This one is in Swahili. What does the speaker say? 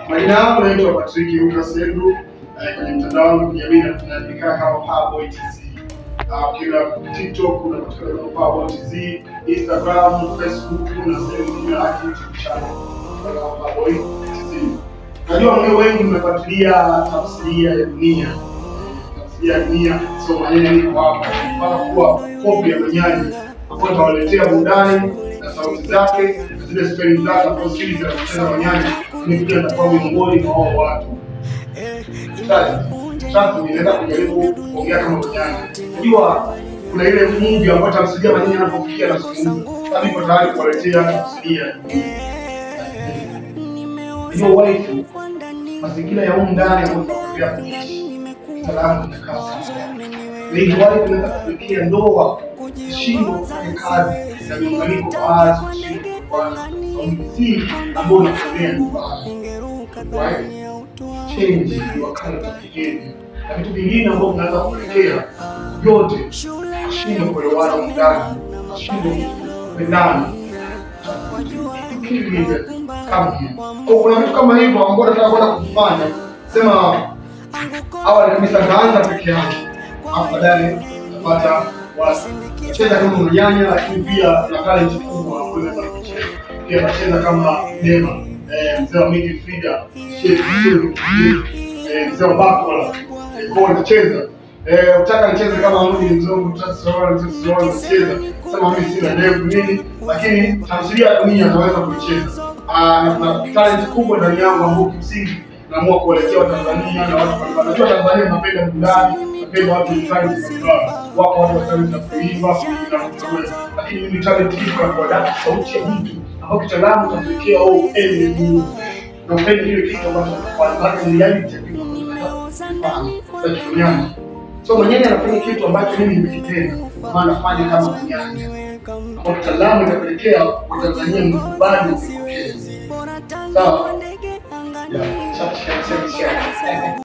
Majina yangu naitwa Patrick Lucas Sendu. Kwenye mtandao wangu wa kijamii najulikana kama Powerboy TZ. Kila TikTok unapatikana kama Powerboy TZ, Instagram, Facebook na sehemu nyingine ya YouTube channel kama Powerboy TZ. Najua wengi mnafuatilia tafsiria ya dunia. Tafsiria ya dunia sio maneno niko hapa. Kwa kuwa kopi ya manyanya kwa tawaletea burudani na sauti zake na zile spelling zake kwa siri za kucheza manyanya ni pia atakuwa miongoni mwa hao watu. Sasa ninaenda kujaribu kuongea kama manyanya. Unajua kuna ile movie ambayo tafsiria manyanya anapofikia na simu. Sasa niko tayari kuwaletea tafsiria. Hiyo wife mazingira ya huko ndani ambayo tunafikiria kuishi. Salamu na kazi. Ni wife inaweza kufikia ndoa shindo kufanya kazi na miunganiko baadhi kwa msingi ambao unatumia nyumbani. Change wakati tukijenga. Na vitu vingine ambavyo vinaweza kupelekea yote shindo kuelewana ndani, shindo pendana. Kuna vitu kama hivyo ambao nataka kwenda kufanya. Sema awali kabisa kaanza peke yangu. Hapo baadaye napata wacheza kama mnyanya, lakini pia na talent kubwa ambayo inaweza kucheza. Pia nacheza kama Nema, mzee wa midfielder, mzee wa backball. Kwa nacheza. Utaka nicheze kama mmoja mzungu, nacheza. Sema mimi sina ndevu nini, lakini tamthilia ya dunia naweza kuicheza. Na talent kubwa ndani yangu ambayo kimsingi naamua kuelekea Watanzania na watu mbalimbali. Najua Tanzania tunapenda burudani, tunapenda watu wenye talent mbalimbali. Wako watu wa talent za kuimba, kuimba, lakini mimi talent iko kwa dada sauti ya mtu ambao kitaalamu tunapelekea elimu na upende kile kitu ambacho tunafanya ni reality ya kitu tunafanya. So mwenyewe anafanya kitu ambacho mimi nimekipenda, maana nafanya kama mnyanya. Kwa kitaalamu inapelekea Watanzania mkubali kupokea. Sawa? Yeah.